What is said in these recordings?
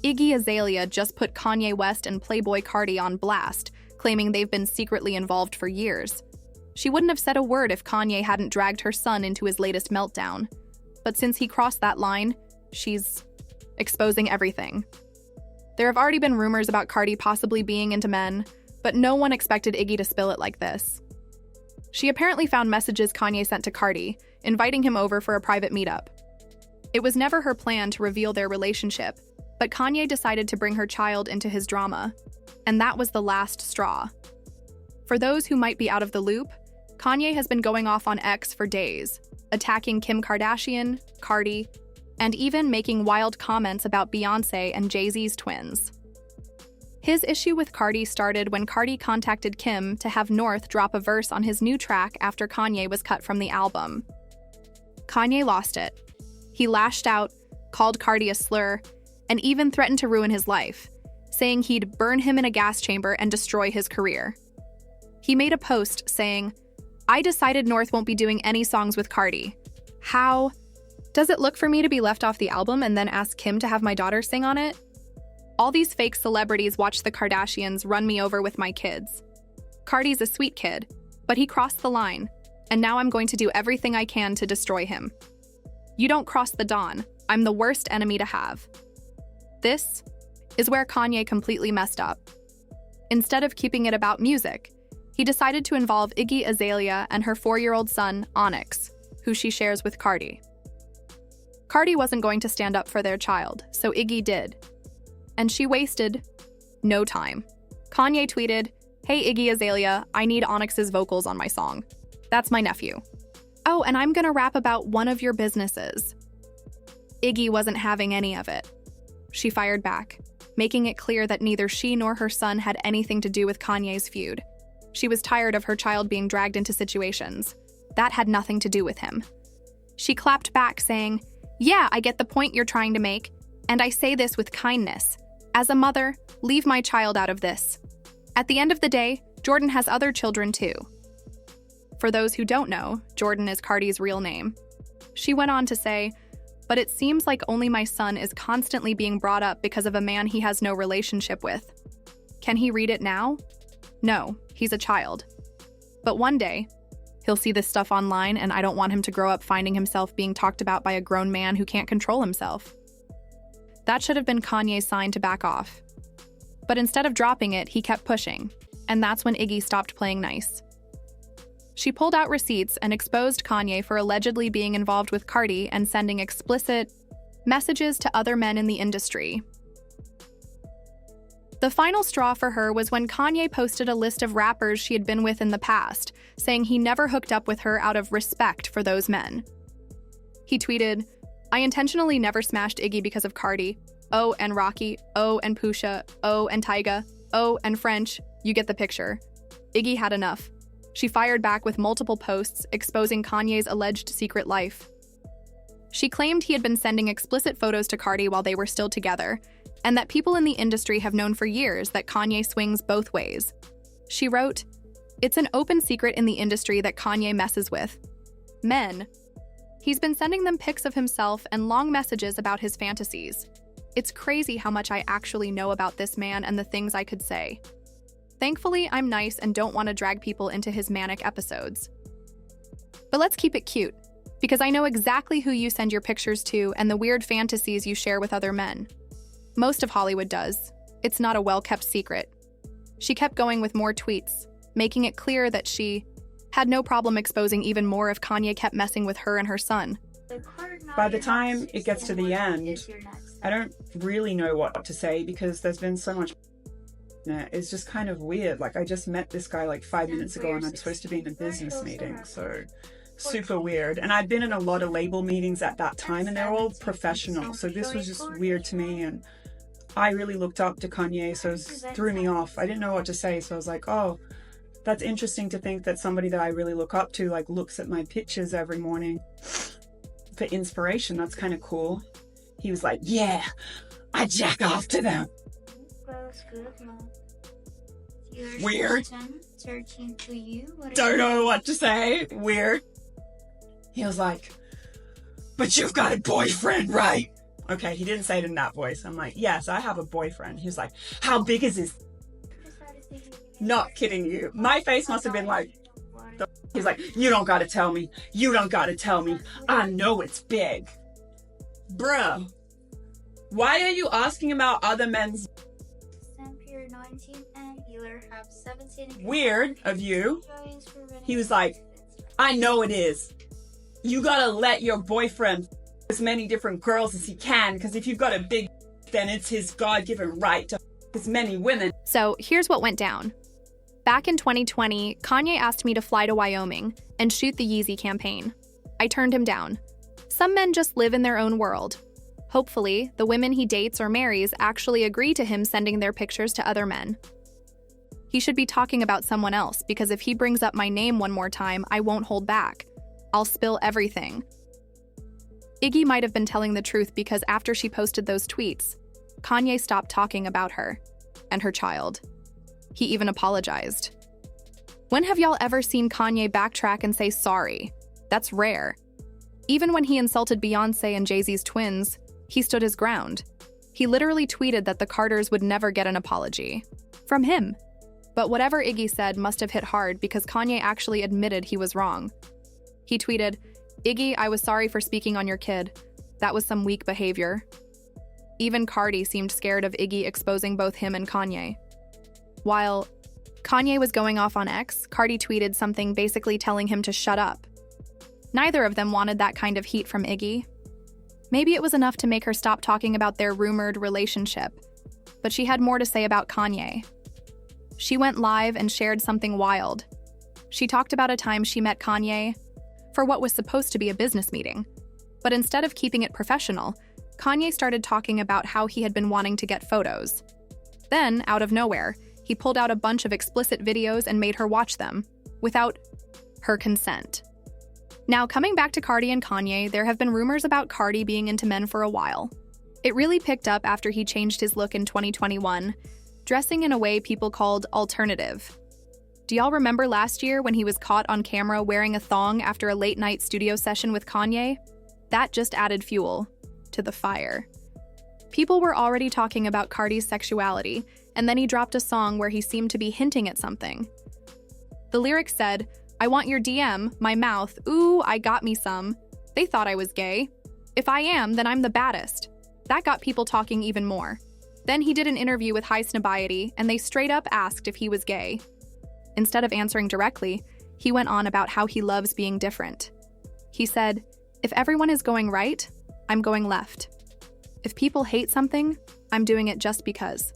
Iggy Azalea just put Kanye West and Playboi Carti on blast, claiming they've been secretly involved for years. She wouldn't have said a word if Kanye hadn't dragged her son into his latest meltdown. But since he crossed that line, she's exposing everything. There have already been rumors about Carti possibly being into men, but no one expected Iggy to spill it like this. She apparently found messages Kanye sent to Carti, inviting him over for a private meetup. It was never her plan to reveal their relationship, but Kanye decided to bring her child into his drama, and that was the last straw. For those who might be out of the loop, Kanye has been going off on X for days, attacking Kim Kardashian, Carti, and even making wild comments about Beyoncé and Jay-Z's twins. His issue with Carti started when Carti contacted Kim to have North drop a verse on his new track after Kanye was cut from the album. Kanye lost it. He lashed out, called Carti a slur, and even threatened to ruin his life, saying he'd burn him in a gas chamber and destroy his career. He made a post saying, "I decided North won't be doing any songs with Carti. How does it look for me to be left off the album and then ask Kim to have my daughter sing on it? All these fake celebrities watch the Kardashians run me over with my kids. Carti's a sweet kid, but he crossed the line, and now I'm going to do everything I can to destroy him. You don't cross the dawn. I'm the worst enemy to have." This is where Kanye completely messed up. Instead of keeping it about music, he decided to involve Iggy Azalea and her 4-year-old son, Onyx, who she shares with Carti. Carti wasn't going to stand up for their child, so Iggy did. And she wasted no time. Kanye tweeted, "Hey Iggy Azalea, I need Onyx's vocals on my song. That's my nephew. Oh, and I'm gonna rap about one of your businesses." Iggy wasn't having any of it. She fired back, making it clear that neither she nor her son had anything to do with Kanye's feud. She was tired of her child being dragged into situations. That had nothing to do with him. She clapped back, saying, "Yeah, I get the point you're trying to make, and I say this with kindness. As a mother, leave my child out of this. At the end of the day, Jordan has other children too." For those who don't know, Jordan is Carti's real name. She went on to say, "But it seems like only my son is constantly being brought up because of a man he has no relationship with. Can he read it now? No, he's a child. But one day, he'll see this stuff online, and I don't want him to grow up finding himself being talked about by a grown man who can't control himself." That should have been Kanye's sign to back off. But instead of dropping it, he kept pushing, and that's when Iggy stopped playing nice. She pulled out receipts and exposed Kanye for allegedly being involved with Carti and sending explicit messages to other men in the industry. The final straw for her was when Kanye posted a list of rappers she had been with in the past, saying he never hooked up with her out of respect for those men. He tweeted, "I intentionally never smashed Iggy because of Carti. Oh, and Rocky. Oh, and Pusha. Oh, and Tyga. Oh, and French. You get the picture." Iggy had enough. She fired back with multiple posts exposing Kanye's alleged secret life. She claimed he had been sending explicit photos to Carti while they were still together, and that people in the industry have known for years that Kanye swings both ways. She wrote, "It's an open secret in the industry that Kanye messes with men. He's been sending them pics of himself and long messages about his fantasies. It's crazy how much I actually know about this man and the things I could say. Thankfully, I'm nice and don't want to drag people into his manic episodes. But let's keep it cute, because I know exactly who you send your pictures to and the weird fantasies you share with other men. Most of Hollywood does. It's not a well-kept secret." She kept going with more tweets, making it clear that she had no problem exposing even more if Kanye kept messing with her and her son. By the time it gets to the end, I don't really know what to say because there's been so much. It's just kind of weird. Like, I just met this guy like 5 minutes ago and I'm supposed to be in a business meeting, so super weird. And I'd been in a lot of label meetings at that time and they're all professional, so this was just weird to me. And I really looked up to Kanye, so it threw me off. I didn't know what to say, so I was like, oh, that's interesting to think that somebody that I really look up to like looks at my pictures every morning for inspiration. That's kind of cool. He was like, "Yeah, I jack off to them." Weird. Don't know what to say. Weird. He was like, "But you've got a boyfriend, right?" Okay, he didn't say it in that voice. I'm like, yes, I have a boyfriend. He was like, how big is his? Not kidding you. My face must have been like, he's like, you don't gotta tell me. You don't gotta tell me. I know it's big. Bruh. Why are you asking about other men's? You're 19 and you have 17. Weird of you. He was like, I know it is. You gotta let your boyfriend as many different girls as he can, because if you've got a big, then it's his God-given right to as many women. So here's what went down. Back in 2020, Kanye asked me to fly to Wyoming and shoot the Yeezy campaign. I turned him down. Some men just live in their own world. Hopefully, the women he dates or marries actually agree to him sending their pictures to other men. He should be talking about someone else, because if he brings up my name one more time, I won't hold back. I'll spill everything. Iggy might have been telling the truth, because after she posted those tweets, Kanye stopped talking about her and her child. He even apologized. When have y'all ever seen Kanye backtrack and say sorry? That's rare. Even when he insulted Beyonce and Jay-Z's twins, he stood his ground. He literally tweeted that the Carters would never get an apology. From him. But whatever Iggy said must have hit hard, because Kanye actually admitted he was wrong. He tweeted, Iggy, I was sorry for speaking on your kid. That was some weak behavior. Even Carti seemed scared of Iggy exposing both him and Kanye. While Kanye was going off on X, Carti tweeted something basically telling him to shut up. Neither of them wanted that kind of heat from Iggy. Maybe it was enough to make her stop talking about their rumored relationship, but she had more to say about Kanye. She went live and shared something wild. She talked about a time she met Kanye for what was supposed to be a business meeting, but instead of keeping it professional, Kanye started talking about how he had been wanting to get photos. Then, out of nowhere, he pulled out a bunch of explicit videos and made her watch them, without her consent. Now, coming back to Carti and Kanye, there have been rumors about Carti being into men for a while. It really picked up after he changed his look in 2021, dressing in a way people called alternative. Do y'all remember last year when he was caught on camera wearing a thong after a late-night studio session with Kanye? That just added fuel to the fire. People were already talking about Carti's sexuality, and then he dropped a song where he seemed to be hinting at something. The lyrics said, I want your DM, my mouth, ooh, I got me some. They thought I was gay. If I am, then I'm the baddest. That got people talking even more. Then he did an interview with High Snobiety, and they straight up asked if he was gay. Instead of answering directly, he went on about how he loves being different. He said, if everyone is going right, I'm going left. If people hate something, I'm doing it just because.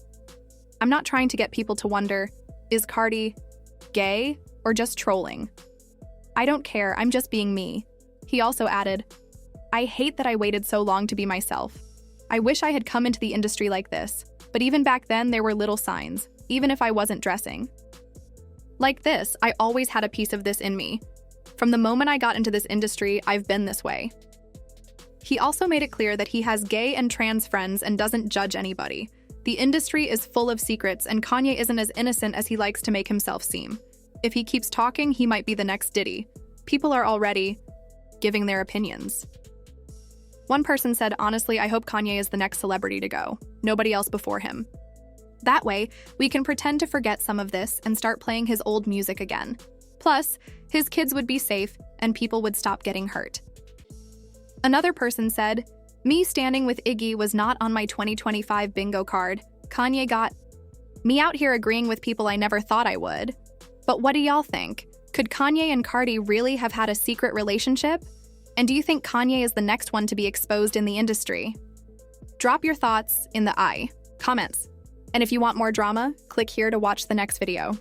I'm not trying to get people to wonder, is Carti gay or just trolling? I don't care, I'm just being me. He also added, I hate that I waited so long to be myself. I wish I had come into the industry like this, but even back then there were little signs, even if I wasn't dressing. Like this, I always had a piece of this in me. From the moment I got into this industry, I've been this way. He also made it clear that he has gay and trans friends and doesn't judge anybody. The industry is full of secrets, and Kanye isn't as innocent as he likes to make himself seem. If he keeps talking, he might be the next Diddy. People are already giving their opinions. One person said, honestly, I hope Kanye is the next celebrity to go. Nobody else before him. That way, we can pretend to forget some of this and start playing his old music again. Plus, his kids would be safe and people would stop getting hurt. Another person said, me standing with Iggy was not on my 2025 bingo card. Kanye got me out here agreeing with people I never thought I would. But what do y'all think? Could Kanye and Carti really have had a secret relationship? And do you think Kanye is the next one to be exposed in the industry? Drop your thoughts in the comments. And if you want more drama, click here to watch the next video.